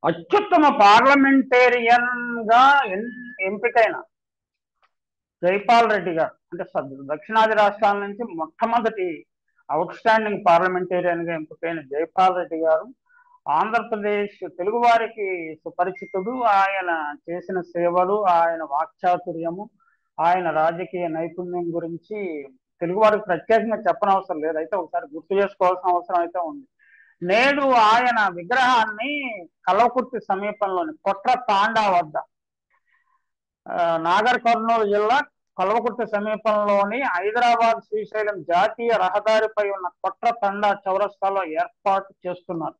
అత్యుత్తమ పార్లమెంటేరియన్ గా ఎంపికైన జైపాల్ రెడ్డి గారు అంటే దక్షిణాది రాష్ట్రాల నుంచి మొట్టమొదటి అవుట్ స్టాండింగ్ పార్లమెంటేరియన్ గా ఎంపికైన జైపాల్ రెడ్డి గారు ఆంధ్రప్రదేశ్ తెలుగు వారికి సుపరిచితుడు. ఆయన చేసిన సేవలు, ఆయన వాక్చాతుర్యము, ఆయన రాజకీయ నైపుణ్యం గురించి తెలుగు వారికి ప్రత్యేకంగా చెప్పనవసరం లేదు. అయితే ఒకసారి గుర్తు చేసుకోవాల్సిన అవసరం అయితే ఉంది. నేడు ఆయన విగ్రహాన్ని కల్వకుర్తి సమీపంలోని కొట్ర తాండా వద్ద నాగర్ కర్నూలు జిల్లా కల్వకుర్తి సమీపంలోని హైదరాబాద్ శ్రీశైలం జాతీయ రహదారిపై ఉన్న కొట్ర తండా చౌరస్తాలో ఏర్పాటు చేస్తున్నారు.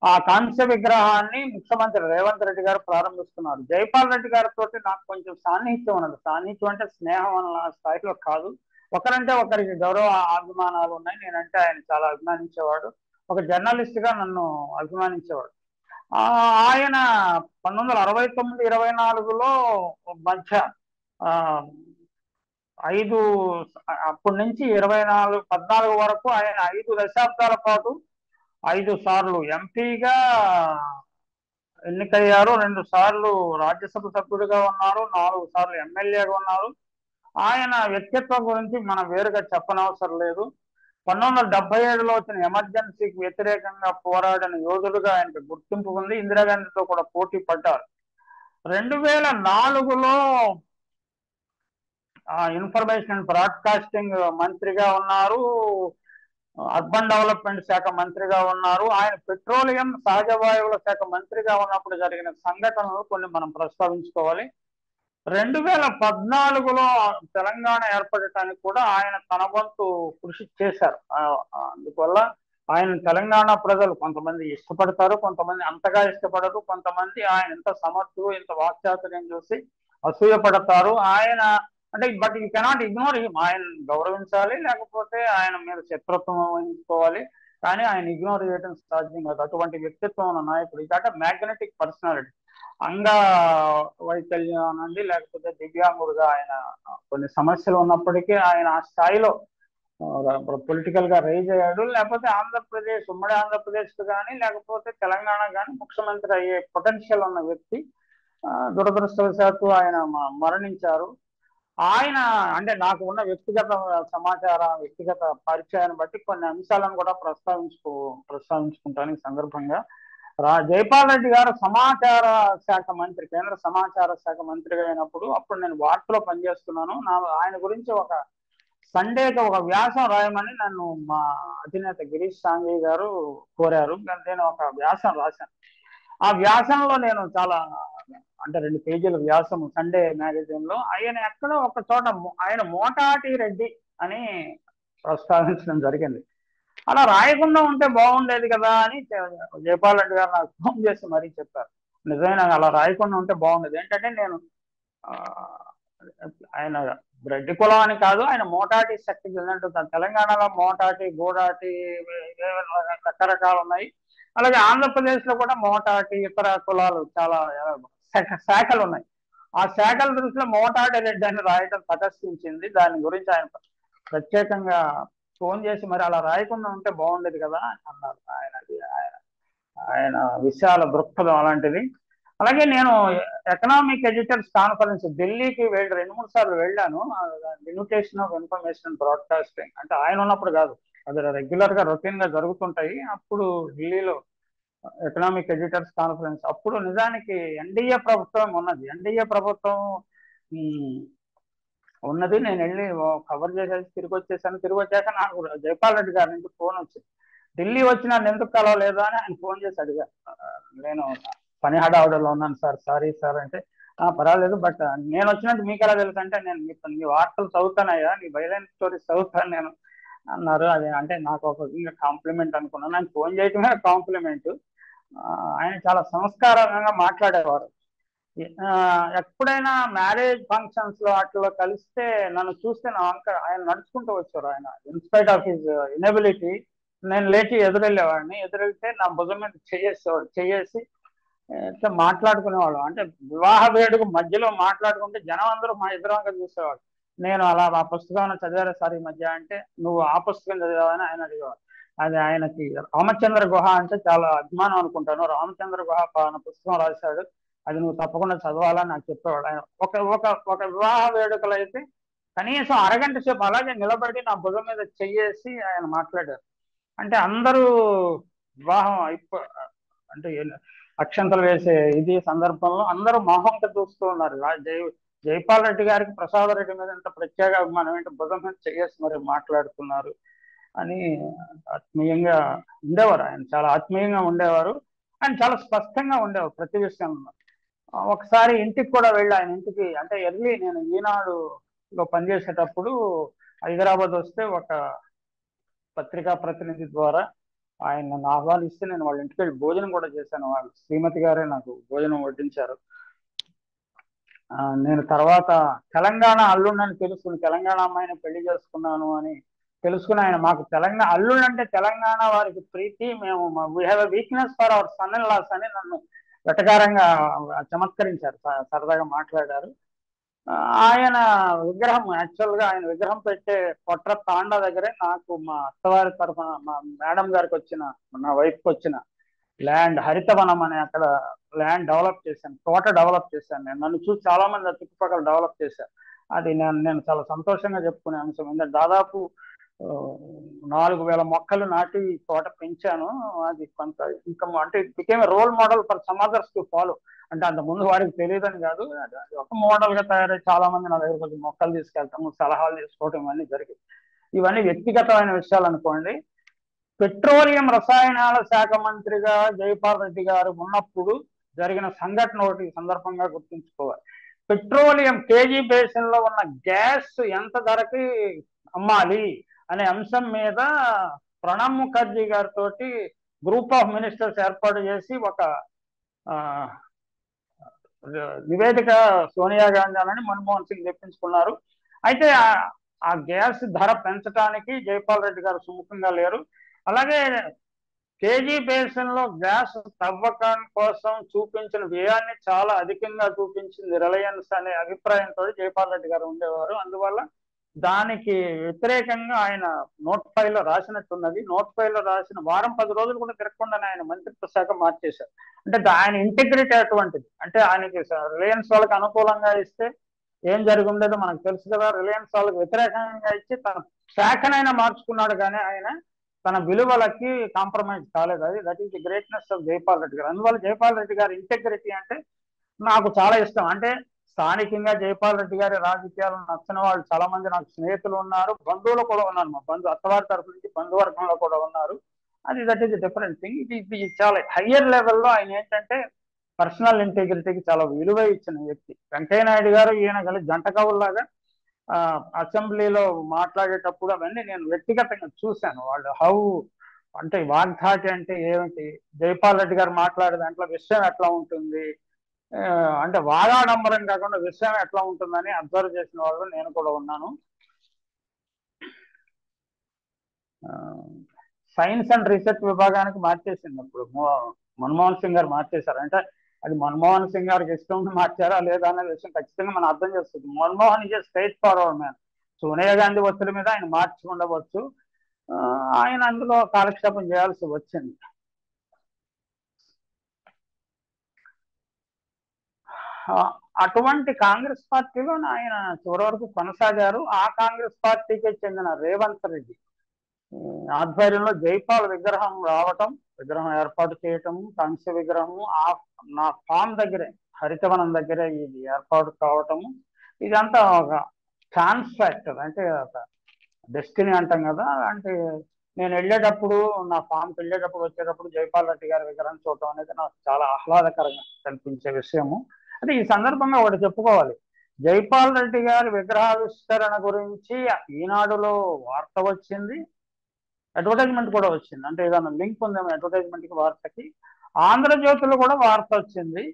ఆ కాంస్య విగ్రహాన్ని ముఖ్యమంత్రి రేవంత్ రెడ్డి గారు ప్రారంభిస్తున్నారు. జైపాల్ రెడ్డి గారితో నాకు కొంచెం సాన్నిహిత్యం ఉన్నది. సాన్నిహిత్యం అంటే స్నేహం అన్న స్థాయిలో కాదు, ఒకరంటే ఒకరికి గౌరవ అభిమానాలు ఉన్నాయి. నేనంటే ఆయన చాలా అభిమానించేవాడు, ఒక జర్నలిస్ట్ గా నన్ను అభిమానించేవాడు. ఆయన 1969-24లో మధ్య 5 అప్పటి నుంచి 14 వరకు ఆయన 5 దశాబ్దాల పాటు 5 సార్లు ఎంపీగా ఎన్నికయ్యారు, 2 సార్లు రాజ్యసభ సభ్యుడిగా ఉన్నారు, 4 సార్లు ఎమ్మెల్యేగా ఉన్నారు. ఆయన వ్యక్తిత్వం గురించి మనం వేరుగా చెప్పనవసరం లేదు. 1977లో వచ్చిన ఎమర్జెన్సీకి వ్యతిరేకంగా పోరాడిన యోధుడుగా ఆయనకు గుర్తింపు ఉంది. ఇందిరాగాంధీతో కూడా పోటీ పడ్డారు. 2004లో ఇన్ఫర్మేషన్ అండ్ బ్రాడ్కాస్టింగ్ మంత్రిగా ఉన్నారు, అర్బన్ డెవలప్మెంట్ శాఖ మంత్రిగా ఉన్నారు. ఆయన పెట్రోలియం సహజ వాయువుల శాఖ మంత్రిగా ఉన్నప్పుడు జరిగిన సంఘటనలు కొన్ని మనం ప్రస్తావించుకోవాలి. 2014లో తెలంగాణ ఏర్పడటానికి కూడా ఆయన తన వంతు కృషి చేశారు. అందువల్ల ఆయన తెలంగాణ ప్రజలు కొంతమంది ఇష్టపడతారు, కొంతమంది అంతగా ఇష్టపడరు, కొంతమంది ఆయన ఎంత సమర్థుడు, ఇంత వాక్చాతుర్యం చూసి అసూయపడతారు. ఆయన అంటే but you cannot ignore him. ఆయన గౌరవించాలి, లేకపోతే ఆయన మీద శత్రుత్వం వహించుకోవాలి, కానీ ఆయన ఇగ్నోర్ చేయడం సాధ్యం కాదు. అటువంటి వ్యక్తిత్వం ఉన్న నాయకుడు. ఇదంటే మ్యాగ్నెటిక్ పర్సనాలిటీ. అంగ వైకల్యం అనండి, లేకపోతే దివ్యాంగుడుగా ఆయన కొన్ని సమస్యలు ఉన్నప్పటికీ ఆయన ఆ స్థాయిలో పొలిటికల్ గా రైజ్ అయ్యాడు. లేకపోతే ఆంధ్రప్రదేశ్, ఉమ్మడి ఆంధ్రప్రదేశ్ కానీ లేకపోతే తెలంగాణ కానీ ముఖ్యమంత్రి అయ్యే పొటెన్షియల్ ఉన్న వ్యక్తి. దురదృష్టవశాత్తు ఆయన మరణించారు. ఆయన అంటే నాకు ఉన్న వ్యక్తిగత వ్యక్తిగత పరిచయాన్ని బట్టి కొన్ని అంశాలను కూడా ప్రస్తావించుకుంటాను ఈ సందర్భంగా. జైపాల్ రెడ్డి గారు సమాచార శాఖ మంత్రి, కేంద్ర సమాచార శాఖ మంత్రిగా అయినప్పుడు అప్పుడు నేను వార్తలో పనిచేస్తున్నాను. ఆయన గురించి ఒక సండేకి ఒక వ్యాసం రాయమని నన్ను మా అధినేత గిరీష్ సాంఘీ గారు కోరారు. నేను ఒక వ్యాసం రాశాను. ఆ వ్యాసంలో నేను చాలా అంటే 2 పేజీల వ్యాసం సండే మ్యాగజైన్ లో ఆయన ఎక్కడో ఒక చోట ఆయన మోటాటి రెడ్డి అని ప్రస్తావించడం జరిగింది. అలా రాయకుండా ఉంటే బాగుండేది కదా అని జైపాల్ రెడ్డి గారు నాకు ఫోన్ చేసి మరీ చెప్పారు. నిజమైన అలా రాయకుండా ఉంటే బాగుండేది. ఏంటంటే నేను ఆయన రెడ్డి కులం అని కాదు, ఆయన మోటాటి శక్తికి చెందినట్టు. తెలంగాణలో మోటాటి, గూడాటి రకరకాలు ఉన్నాయి. అలాగే ఆంధ్రప్రదేశ్ లో కూడా మోటాటి, ఇతర కులాలు చాలా శాఖలు ఉన్నాయి. ఆ శాఖల దృష్టిలో మోటాటి రెడ్డి అని రాయటం ప్రదర్శించింది. దాని గురించి ఆయన ప్రత్యేకంగా ఫోన్ చేసి మరి అలా రాయకుండా ఉంటే బాగుండేది కదా అని అన్నారు. ఆయన విశాల దృక్పథం అలాంటిది. అలాగే నేను ఎకనామిక్ ఎడిటర్స్ కాన్ఫరెన్స్ ఢిల్లీకి 2-3 సార్లు వెళ్ళాను. Limitation of information and broadcasting అంటే ఆయన ఉన్నప్పుడు కాదు, అది రెగ్యులర్ గా రొటీన్ గా జరుగుతుంటాయి. అప్పుడు ఢిల్లీలో ఎకనామిక్ ఎడిటర్స్ కాన్ఫరెన్స్ అప్పుడు నిజానికి ఎన్డీఏ ప్రభుత్వం ఉన్నది. ఎన్డీఏ ప్రభుత్వం ఉన్నది. నేను వెళ్ళి కవర్ చేసేసి తిరిగి వచ్చేసాను. తిరిగి వచ్చాక నాకు జైపాల్ రెడ్డి గారి నుంచి ఫోన్ వచ్చింది. ఢిల్లీ వచ్చి నన్ను ఎందుకు కలవలేదు అని ఆయన ఫోన్ చేసి అడిగారు. నేను పని హడావుడిలో ఉన్నాను సార్, సారీ సార్ అంటే, పర్వాలేదు, బట్ నేను వచ్చినట్టు మీకు ఎలా తెలుసు అంటే, నేను మీ వార్తలు చదువుతానయ్యా, నీ బయలైన స్టోరీస్ చదువుతాను నేను అన్నారు. అది అంటే నాకు ఒక కాంప్లిమెంట్ అనుకున్నాను. ఆయన ఫోన్ చేయటమే కాంప్లిమెంట్. ఆయన చాలా సంస్కారంగా మాట్లాడేవారు. ఎప్పుడైనా మ్యారేజ్ ఫంక్షన్స్ లో అట్లా కలిస్తే నన్ను చూస్తే నా ఆయన నడుచుకుంటూ వచ్చారు. ఆయన ఇన్స్పైట్ ఆఫ్ హిజ్ ఇనబిలిటీ నేను లేచి ఎదురెళ్ళేవాడిని. ఎదురెళ్తే నా భుజం మీద చేసి మాట్లాడుకునేవాడు. అంటే వివాహ వేడుక మధ్యలో మాట్లాడుకుంటే జనం అందరూ మా ఎదురుగా చూసేవాడు. నేను అలా ఆ పుస్తకం చదివారా సార్ ఈ మధ్య అంటే, నువ్వు ఆ పుస్తకం చదివావని ఆయన అడిగేవాడు. అది ఆయనకి రామచంద్ర గుహ అంటే చాలా అభిమానం అనుకుంటాను. రామచంద్ర గుహ పలానా పుస్తకం రాశాడు, అది నువ్వు తప్పకుండా చదవాలని నాకు చెప్పేవాడు ఆయన. ఒక ఒక ఒక వివాహ వేడుకలు అయితే కనీసం అరగంట సేపు అలాగే నిలబడి నా భుజం మీద చెయ్యేసి ఆయన మాట్లాడారు. అంటే అందరూ వివాహం అంటే అక్షంతలు వేసే ఇది సందర్భంలో అందరూ మొహంతో చూస్తూ ఉన్నారు. జైపాల్ రెడ్డి గారికి ప్రసాద్ రెడ్డి మీద ఎంత ప్రత్యేక అభిమానం ఏంటి, భుజం మీద చెయ్యేసి మరి మాట్లాడుతున్నారు అని ఆత్మీయంగా ఉండేవారు. ఆయన చాలా ఆత్మీయంగా ఉండేవారు. ఆయన చాలా స్పష్టంగా ఉండేవారు ప్రతి విషయంలో. ఒకసారి ఇంటికి కూడా వెళ్ళి ఆయన ఇంటికి, అంటే ఎర్లీ నేను ఈనాడులో పనిచేసేటప్పుడు హైదరాబాద్ వస్తే ఒక పత్రికా ప్రతినిధి ద్వారా ఆయన నన్ను ఆహ్వానిస్తే నేను వాళ్ళ ఇంటికి వెళ్ళి భోజనం కూడా చేశాను. వాళ్ళు శ్రీమతి గారే నాకు భోజనం వడ్డించారు. నేను తర్వాత తెలంగాణ అల్లుండని తెలుసుకుని తెలంగాణ అమ్మాయిని పెళ్లి చేసుకున్నాను అని తెలుసుకుని ఆయన మాకు తెలంగాణ అల్లుడు అంటే తెలంగాణ వారికి ప్రీతి, మేము we have a weakness for our son in laws అని నన్ను వెటకారంగా చమత్కరించారు, సరదాగా మాట్లాడారు. ఆయన విగ్రహం యాక్చువల్గా ఆయన విగ్రహం పెట్టే కొట్ర తాండా దగ్గరే నాకు మా అత్తవారి తరఫున మా మేడం గారికి వచ్చిన, నా వైఫ్కి వచ్చిన ల్యాండ్ హరితవనం అనే అక్కడ ల్యాండ్ డెవలప్ చేశాను, తోట డెవలప్ చేశాను. నేను నన్ను చూసి చాలా మంది ఆ చుట్టుపక్కల డెవలప్ చేశాను. అది నేను చాలా సంతోషంగా చెప్పుకునే అంశం. ఎందుకంటే దాదాపు 4,000 మొక్కలు నాటి తోట పెంచాను. అది కొంత ఇంకా అంటే it became role model for some others to follow. అంటే అంత ముందు వారికి తెలియదని కాదు, అది ఒక మోడల్ గా తయారై చాలా మంది నా దగ్గర కొంచెం మొక్కలు తీసుకెళ్తాము, సలహాలు తీసుకోవటం ఇవన్నీ జరిగింది. ఇవన్నీ వ్యక్తిగతమైన విషయాలు అనుకోండి. పెట్రోలియం రసాయనాల శాఖ మంత్రిగా జైపాల్ రెడ్డి గారు ఉన్నప్పుడు జరిగిన సంఘటన ఒకటి సందర్భంగా గుర్తుంచుకోవాలి. పెట్రోలియం కేజీ బేసిన్ లో ఉన్న గ్యాస్ ఎంత ధరకి అమ్మాలి అనే అంశం మీద ప్రణబ్ ముఖర్జీ గారితో గ్రూప్ ఆఫ్ మినిస్టర్స్ ఏర్పాటు చేసి ఒక నివేదిక సోనియా గాంధీ అని మన్మోహన్ సింగ్ తెప్పించుకున్నారు. అయితే ఆ గ్యాస్ ధర పెంచడానికి జైపాల్ రెడ్డి గారు సుముఖంగా లేరు. అలాగే కేజీ బేసిన్ లో గ్యాస్ తవ్వకం కోసం చూపించిన వ్యయాన్ని చాలా అధికంగా చూపించింది రిలయన్స్ అనే అభిప్రాయంతో జైపాల్ రెడ్డి గారు ఉండేవారు. అందువల్ల దానికి వ్యతిరేకంగా ఆయన నోట్ ఫైల్లో రాసినట్టున్నది. నోట్ ఫైల్లో రాసిన వారం 10 రోజులు కూడా తిరగకుండానే ఆయన మంత్రిత్వ శాఖ మార్చేశారు. అంటే ఆయన ఇంటిగ్రిటీ అటువంటిది. అంటే ఆయనకి రిలయన్స్ వాళ్ళకి అనుకూలంగా ఇస్తే ఏం జరిగి ఉండేదో మనకు తెలుసు కదా. రిలయన్స్ వాళ్ళకి వ్యతిరేకంగా ఇచ్చి తన శాఖనైనా మార్చుకున్నాడు, కానీ ఆయన తన విలువలకి కాంప్రమైజ్ కాలేదు. అది that is the greatness of Jaipal Reddy గారు. అందువల్ల జైపాల్ రెడ్డి గారి ఇంటెగ్రిటీ అంటే నాకు చాలా ఇష్టం. అంటే స్థానికంగా జైపాల్ రెడ్డి గారి రాజకీయాలు నచ్చిన వాళ్ళు చాలా మంది నాకు స్నేహితులు ఉన్నారు, బంధువులు కూడా ఉన్నారు. మా అత్తవారి తరఫు నుంచి బంధువర్గంలో కూడా ఉన్నారు. అది దట్ ఈస్ డిఫరెంట్ థింగ్. ఇది చాలా హయ్యర్ లెవెల్లో ఆయన ఏంటంటే పర్సనల్ ఇంటెగ్రిటీకి చాలా విలువ ఇచ్చిన వ్యక్తి. వెంకయ్య నాయుడు గారు ఈయన కలిసి జంట కవుల్లాగా అసెంబ్లీలో మాట్లాడేటప్పుడు అవన్నీ నేను వ్యక్తిగతంగా చూశాను. వాళ్ళు అంటే వాగ్ధాటి అంటే ఏమిటి, జైపాల్ రెడ్డి గారు మాట్లాడే దాంట్లో విషయం ఎట్లా ఉంటుంది, అంటే వాగాడంబరం కాకుండా విషయం ఎట్లా ఉంటుందని అబ్జర్వ్ చేసిన వాళ్ళు నేను కూడా ఉన్నాను. సైన్స్ అండ్ రీసెర్చ్ విభాగానికి మార్చేసింది అప్పుడు మన్మోహన్ సింగ్ గారు మార్చేశారు. అంటే అది మన్మోహన్ సింగ్ గారికి ఇష్టం మార్చారా లేదా అనే విషయం ఖచ్చితంగా మనం అర్థం చేస్తుంది. Manmohan is straight forward man. Sonia Gandhi ఒత్తిడి మీద ఆయన మార్చి ఉండవచ్చు, ఆయన అందులో కాలక్షేపం చేయాల్సి వచ్చింది. అటువంటి కాంగ్రెస్ పార్టీలో ఆయన చివరి వరకు కొనసాగారు. ఆ కాంగ్రెస్ పార్టీకి చెందిన రేవంత్ రెడ్డి ఆధ్వర్యంలో జైపాల్ విగ్రహం రావటం, విగ్రహం ఏర్పాటు చేయటం, కాంస్య విగ్రహము నా ఫామ్ దగ్గరే హరితవనం దగ్గరే ఇది ఏర్పాటు కావటము, ఇదంతా ఒక ఛాన్స్ ఫ్యాక్టర్. అంటే ఒక డెస్టినీ అంటాం కదా. అంటే నేను వెళ్ళేటప్పుడు నా ఫామ్కి వెళ్ళేటప్పుడు వచ్చేటప్పుడు జైపాల్ రెడ్డి గారి విగ్రహం చూడటం అనేది నాకు చాలా ఆహ్లాదకరంగా కనిపించే విషయము. అంటే ఈ సందర్భంగా ఒకటి చెప్పుకోవాలి, జైపాల్ రెడ్డి గారి విగ్రహావిష్కరణ గురించి ఈనాడులో వార్త వచ్చింది, అడ్వర్టైజ్మెంట్ కూడా వచ్చింది. అంటే ఏదైనా లింక్ ఉందేమో అడ్వర్టైజ్మెంట్కి వార్తకి. ఆంధ్రజ్యోతిలో కూడా వార్త వచ్చింది,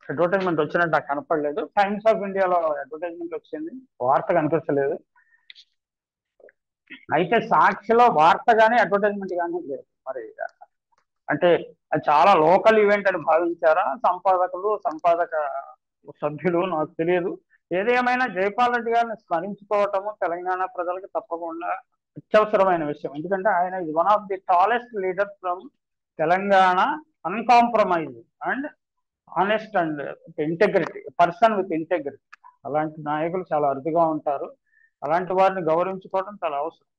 అడ్వర్టైజ్మెంట్ వచ్చినట్టు నాకు కనపడలేదు. టైమ్స్ ఆఫ్ ఇండియాలో అడ్వర్టైజ్మెంట్ వచ్చింది, వార్త కనిపించలేదు. అయితే సాక్షిలో వార్త కానీ అడ్వర్టైజ్మెంట్ కానీ లేదు. మరి అంటే అది చాలా లోకల్ ఈవెంట్ అని భావించారా సంపాదక సభ్యులు, నాకు తెలియదు. ఏదేమైనా జైపాల్ రెడ్డి గారిని స్మరించుకోవటము తెలంగాణ ప్రజలకు తప్పకుండా అత్యవసరమైన విషయం. ఎందుకంటే ఆయన ఇది one of the tallest leader from Telangana, uncompromise and honest and integrity, person with integrity. అలాంటి నాయకులు చాలా అరుదుగా ఉంటారు. అలాంటి వారిని గౌరవించుకోవడం చాలా అవసరం.